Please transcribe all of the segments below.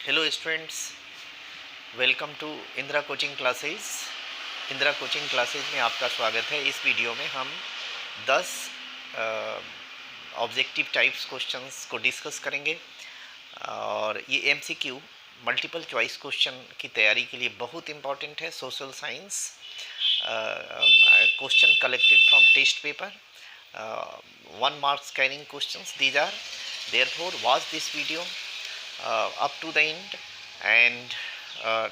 Hello students, welcome to Indira coaching classes. Indira coaching classes में आपका स्वागत है। इस वीडियो में हम 10 ऑब्जेक्टिव टाइप्स क्वेश्चंस को डिस्कस करेंगे और ये एमसीक्यू मल्टीपल चॉइस क्वेश्चन की तैयारी के लिए बहुत इंपॉर्टेंट है। Social science question collected from test paper, 1 mark scanning questions these are. Therefore watch this video up to the end and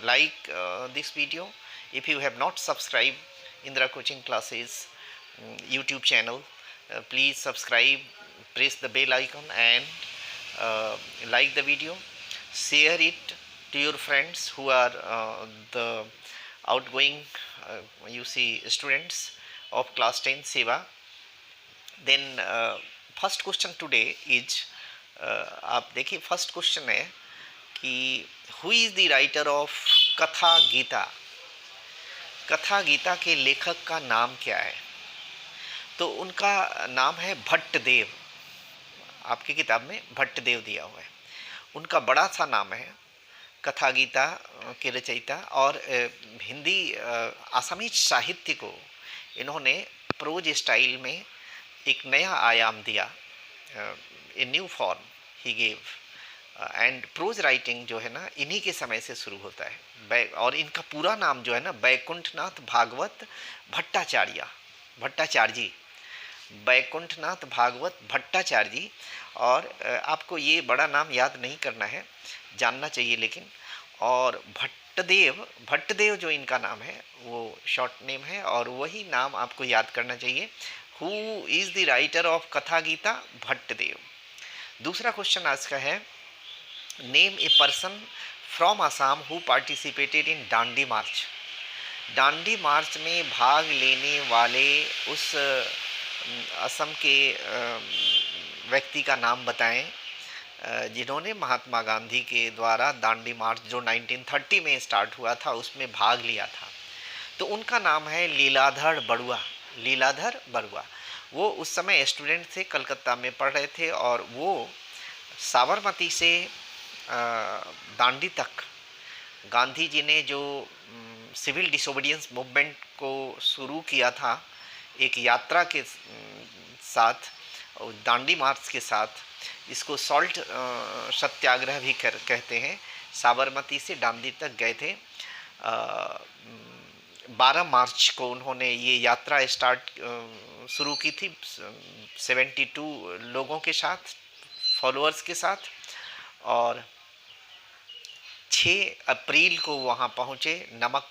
like this video. If you have not subscribed Indra Coaching Classes YouTube channel, please subscribe, press the bell icon and like the video, share it to your friends who are the outgoing you see students of class 10 Seva. Then first question today is, आप देखिए first question है कि who is the writer of Katha Gita. कथा गीता के लेखक का नाम क्या है? तो उनका नाम है भट्टदेव। आपकी किताब में भट्टदेव दिया हुआ है। उनका बड़ा सा नाम है कथा गीता के रचयिता, और हिंदी आसामी साहित्य को इन्होंने प्रोज स्टाइल में एक नया आयाम दिया। A new form he gave. And pros writing जो है ना, इन्हीं के समय से शुरू होता है। और इनका पूरा नाम जो है ना, बैकुंठनाथ भागवत भट्टाचार्य, बैकुंठनाथ भागवत भट्टाचार्य जी। और आपको ये बड़ा नाम याद नहीं करना है, जानना चाहिए लेकिन। और भट्टदेव जो इनका नाम है वो शॉर्ट नेम है, और वही नाम आपको याद करना चाहिए। Who is the writer of Katha Gita? Bhattadev. दूसरा क्वेश्चन आज का है, name a person from Assam who participated in Dandi march. Dandi march में भाग लेने वाले उस असम के व्यक्ति का नाम बताएं जिन्होंने महात्मा गांधी के द्वारा दांडी मार्च जो 1930 में स्टार्ट हुआ था उसमें भाग लिया था। तो उनका नाम है लीलाधर बरुआ। वो उस समय स्टूडेंट थे, कलकत्ता में पढ़ रहे थे, और वो साबरमती से दांडी तक गांधी जी ने जो सिविल डिसोबीडियंस मूवमेंट को शुरू किया था एक यात्रा के साथ, दांडी मार्च के साथ, इसको सॉल्ट सत्याग्रह भी कहते हैं। साबरमती से दांडी तक गए थे। 12 मार्च को उन्होंने ये यात्रा शुरू की थी 72 लोगों के साथ, फॉलोअर्स के साथ, और 6 अप्रैल को वहाँ पहुँचे, नमक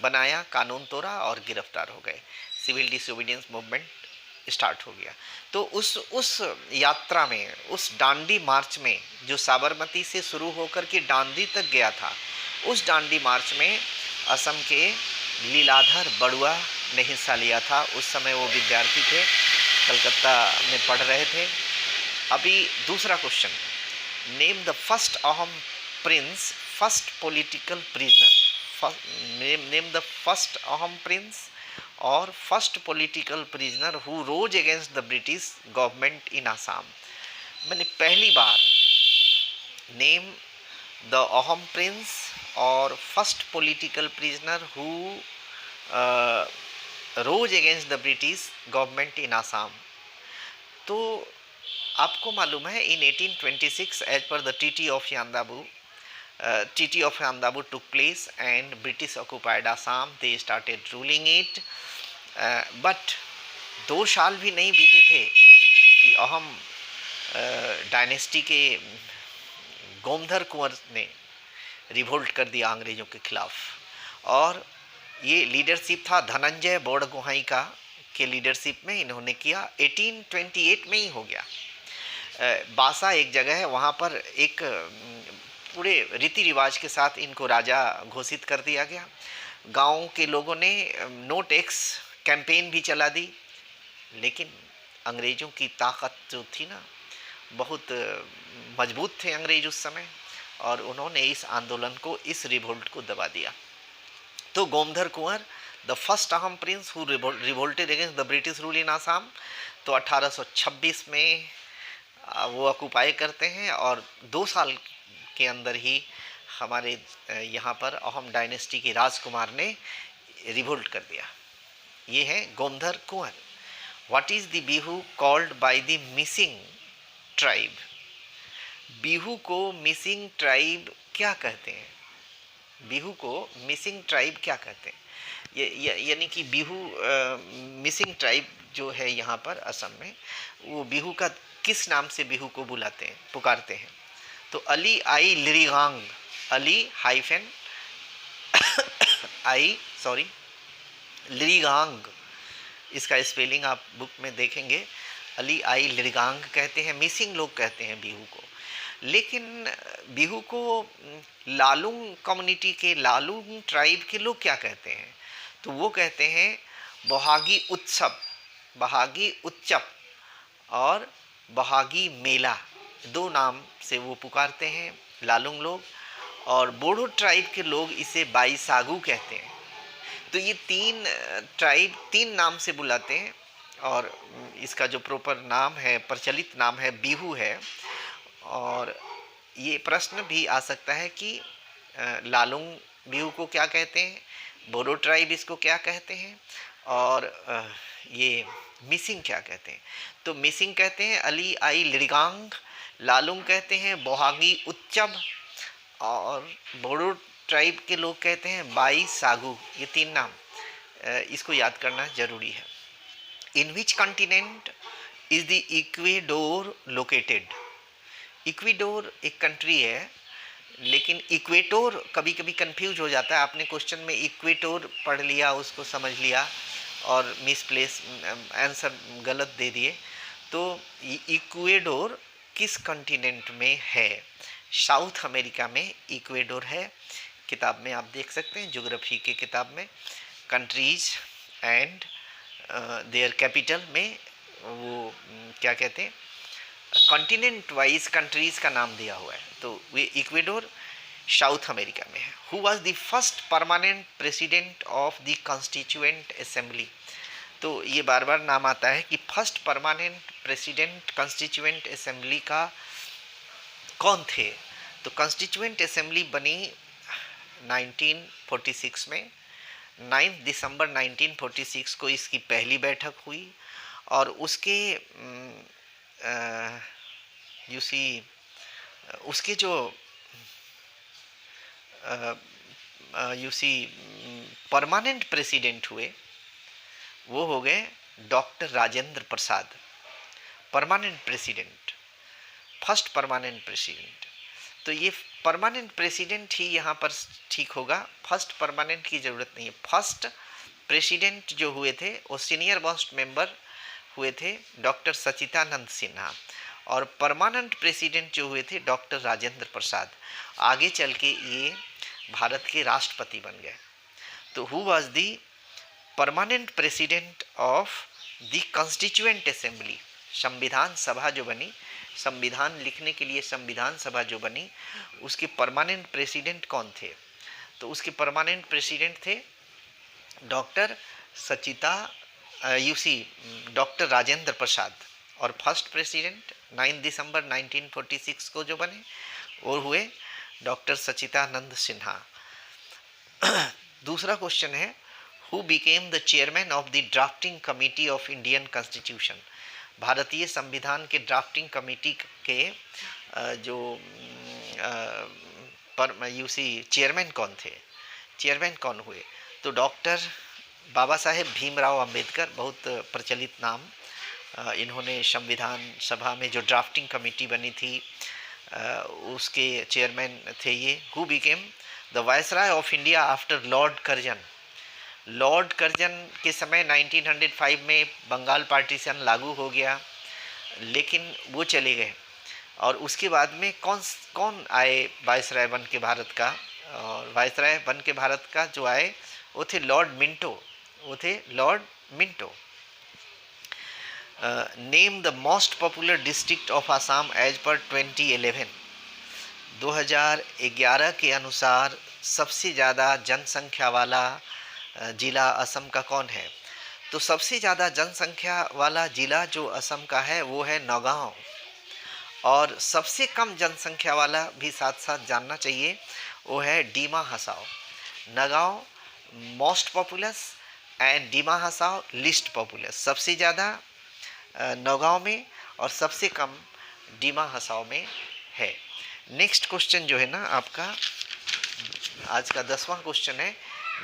बनाया, कानून तोड़ा और गिरफ्तार हो गए। सिविल डिसोबीडियंस मूवमेंट स्टार्ट हो गया। तो उस यात्रा में, उस दांडी मार्च में जो साबरमती से शुरू होकर के दांडी तक गया था, उस दांडी मार्च में असम के लीलाधर बरुआ ने हिस्सा लिया था। उस समय वो विद्यार्थी थे, कलकत्ता में पढ़ रहे थे। अभी दूसरा question, name the first Ahom prince, first political prisoner. Name the first Ahom prince और first political prisoner who rose against the British government in Assam. मैंने पहली बार नेम द अहम प्रिंस और first political prisoner who rose against the British government in Assam. तो आपको मालूम है in 1826 as per the Treaty of Yandabu took place and British occupied Assam. They started ruling it. But 2 साल भी नहीं बीते थे कि अहम डायनेस्टी के गोमधर कुंवर ने रिवोल्ट कर दिया अंग्रेज़ों के खिलाफ। और ये लीडरशिप था धनंजय बोरगोहाई का के लीडरशिप में इन्होंने किया। 1828 में ही हो गया। बासा एक जगह है, वहाँ पर एक पूरे रीति रिवाज के साथ इनको राजा घोषित कर दिया गया। गांव के लोगों ने नो टैक्स कैंपेन भी चला दी, लेकिन अंग्रेज़ों की ताकत जो थी ना, बहुत मजबूत थे अंग्रेज उस समय, और उन्होंने इस आंदोलन को, इस रिवोल्ट को दबा दिया। तो गोमधर कुंवर, the first Ahom Prince who revolted against the British rule in Assam, तो 1826 में वो ऑक्यूपाई करते हैं, और 2 साल के अंदर ही हमारे यहाँ पर अहोम डायनेस्टी के राजकुमार ने रिवोल्ट कर दिया। ये है Gomdhar Konwar. What is the Bihu called by the Mising tribe? Bihu को मिसिंग ट्राइब क्या कहते हैं? बिहू को मिसिंग ट्राइब क्या कहते हैं? यानी कि बिहू मिसिंग ट्राइब जो है यहाँ पर असम में, वो बिहू का किस नाम से बिहू को बुलाते हैं, पुकारते हैं? तो अली आई लिरिगांग, अली हाइफन आई सॉरी लिरिगांग, इसका स्पेलिंग आप बुक में देखेंगे। अली आई लिरिगांग कहते हैं, मिसिंग लोग कहते हैं बिहू को। लेकिन बिहू को लालुंग कम्युनिटी के, लालुंग ट्राइब के लोग क्या कहते हैं? तो वो कहते हैं बहागी उत्सव, बहागी उत्सव और बहागी मेला, दो नाम से वो पुकारते हैं लालुंग लोग। और बोडो ट्राइब के लोग इसे बाईसागु कहते हैं। तो ये तीन ट्राइब तीन नाम से बुलाते हैं, और इसका जो प्रॉपर नाम है, प्रचलित नाम है, बिहू है। और ये प्रश्न भी आ सकता है कि लालुंग बिहू को क्या कहते हैं, बोडो ट्राइब इसको क्या कहते हैं, और ये मिसिंग क्या कहते हैं? तो मिसिंग कहते हैं अली आई लिरिगांग, लालुंग कहते हैं बोहागी उत्सव, और बोडो ट्राइब के लोग कहते हैं बाई सागु। ये तीन नाम इसको याद करना जरूरी है। In which continent is the Ecuador located? Ecuador एक कंट्री है, लेकिन इक्वेटोर कभी कभी कंफ्यूज हो जाता है। आपने क्वेश्चन में इक्वेटोर पढ़ लिया, उसको समझ लिया और मिसप्लेस आंसर गलत दे दिए। तो इक्वेडोर किस कॉन्टिनेंट में है? साउथ अमेरिका में इक्वेडोर है। किताब में आप देख सकते हैं, ज्योग्राफी के किताब में कंट्रीज एंड देयर कैपिटल में वो क्या कहते हैं, कॉन्टिनेंट वाइज कंट्रीज का नाम दिया हुआ है। तो वे इक्वेडोर साउथ अमेरिका में है। Who was the first permanent president of the constituent assembly? तो ये बार बार नाम आता है कि first permanent president constituent assembly का कौन थे? तो कॉन्स्टिट्यूएंट असेंबली बनी 1946 में। 9 दिसंबर 1946 को इसकी पहली बैठक हुई, और उसके उसके जो परमानेंट प्रेसिडेंट हुए वो हो गए doctor Rajendra Prasad. Permanent president, first permanent president. तो ये परमानेंट प्रेसिडेंट ही यहाँ पर ठीक होगा, फर्स्ट परमानेंट की ज़रूरत नहीं है। फर्स्ट प्रेसिडेंट जो हुए थे वो सीनियर मोस्ट मेंबर हुए थे डॉक्टर सचिदानंद सिन्हा, और परमानेंट प्रेसिडेंट जो हुए थे डॉक्टर राजेंद्र प्रसाद। आगे चल के ये भारत के राष्ट्रपति बन गए। तो who was the permanent president of the constituent assembly? संविधान सभा जो बनी, संविधान लिखने के लिए संविधान सभा जो बनी, उसके परमानेंट प्रेसिडेंट कौन थे? तो उसके परमानेंट प्रेसिडेंट थे डॉक्टर डॉक्टर राजेंद्र प्रसाद। और फर्स्ट प्रेसिडेंट 9 दिसंबर 1946 को जो बने वो हुए डॉक्टर सचिदानंद सिन्हा। दूसरा क्वेश्चन है, who became the chairman of the drafting committee of Indian constitution? भारतीय संविधान के ड्राफ्टिंग कमेटी के जो चेयरमैन कौन थे, चेयरमैन कौन हुए? तो डॉक्टर बाबा साहेब भीमराव अंबेडकर, बहुत प्रचलित नाम। इन्होंने संविधान सभा में जो ड्राफ्टिंग कमेटी बनी थी उसके चेयरमैन थे ये। Who became the viceroy of India after Lord Curzon? Lord Curzon के समय 1905 में बंगाल पार्टीशन लागू हो गया, लेकिन वो चले गए। और उसके बाद में कौन आए वायसराय बन के भारत का? और वायसराय बन के भारत का जो आए वो थे लॉर्ड मिंटो, वो थे Lord Minto. Name the most popular district of Assam as per 2011? 2011 के अनुसार सबसे ज़्यादा जनसंख्या वाला जिला असम का कौन है? तो सबसे ज़्यादा जनसंख्या वाला जिला जो असम का है वो है नौगांव। और सबसे कम जनसंख्या वाला भी साथ साथ जानना चाहिए, वो है Dima Hasao. Nagaon most populous and Dima Hasao least populous. सबसे ज़्यादा नगांव में और सबसे कम डीमा हसाओ में है। नेक्स्ट क्वेश्चन जो है ना आपका आज का 10वां क्वेश्चन है,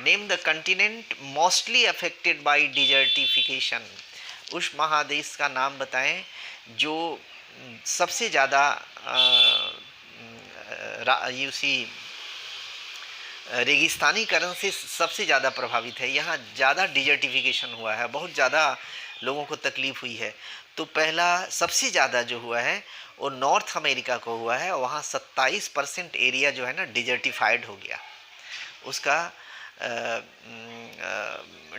name the continent mostly affected by desertification. उस महादेश का नाम बताएं जो सबसे ज़्यादा रेगिस्तानीकरण से सबसे ज़्यादा प्रभावित है। यहाँ ज़्यादा डिजर्टिफिकेशन हुआ है, बहुत ज़्यादा लोगों को तकलीफ हुई है। तो पहला सबसे ज़्यादा जो हुआ है वो नॉर्थ अमेरिका को हुआ है। वहाँ 27% एरिया जो है ना डिजर्टिफाइड हो गया, उसका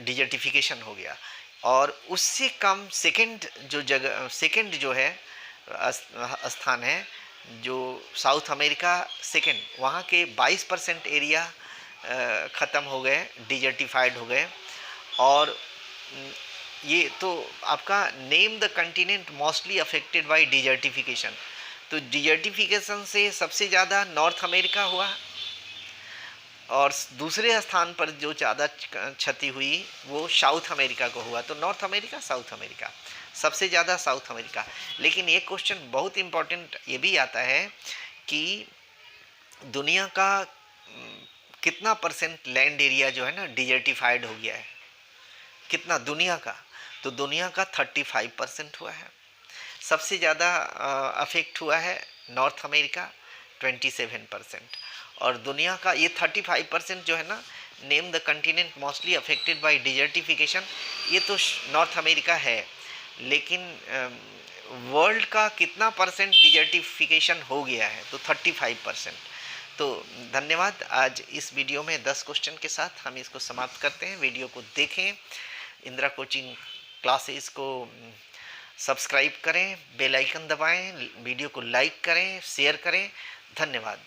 डिजर्टिफिकेशन हो गया। और उससे कम सेकंड जो है स्थान है जो साउथ अमेरिका सेकंड, वहाँ के 22% एरिया ख़त्म हो गए, डिजर्टिफाइड हो गए। और ये तो आपका name the continent mostly affected by desertification. तो डिजर्टिफिकेशन से सबसे ज़्यादा नॉर्थ अमेरिका हुआ और दूसरे स्थान पर जो ज़्यादा क्षति हुई वो साउथ अमेरिका को हुआ। तो नॉर्थ अमेरिका, साउथ अमेरिका, सबसे ज़्यादा साउथ अमेरिका। लेकिन ये क्वेश्चन बहुत इम्पोर्टेंट ये भी आता है कि दुनिया का कितना परसेंट लैंड एरिया जो है ना डिजर्टिफाइड हो गया है, कितना दुनिया का? तो दुनिया का 35% हुआ है। सबसे ज़्यादा अफेक्ट हुआ है नॉर्थ अमेरिका 27%। और दुनिया का ये 35% जो है ना, name the continent mostly affected by desertification, ये तो नॉर्थ अमेरिका है। लेकिन वर्ल्ड का कितना परसेंट डिजर्टिफिकेशन हो गया है? तो 35%। तो धन्यवाद। आज इस वीडियो में 10 क्वेश्चन के साथ हम इसको समाप्त करते हैं। वीडियो को देखें, इंदिरा कोचिंग क्लासेस को सब्सक्राइब करें, बेल आइकन दबाएं, वीडियो को लाइक करें, शेयर करें। धन्यवाद।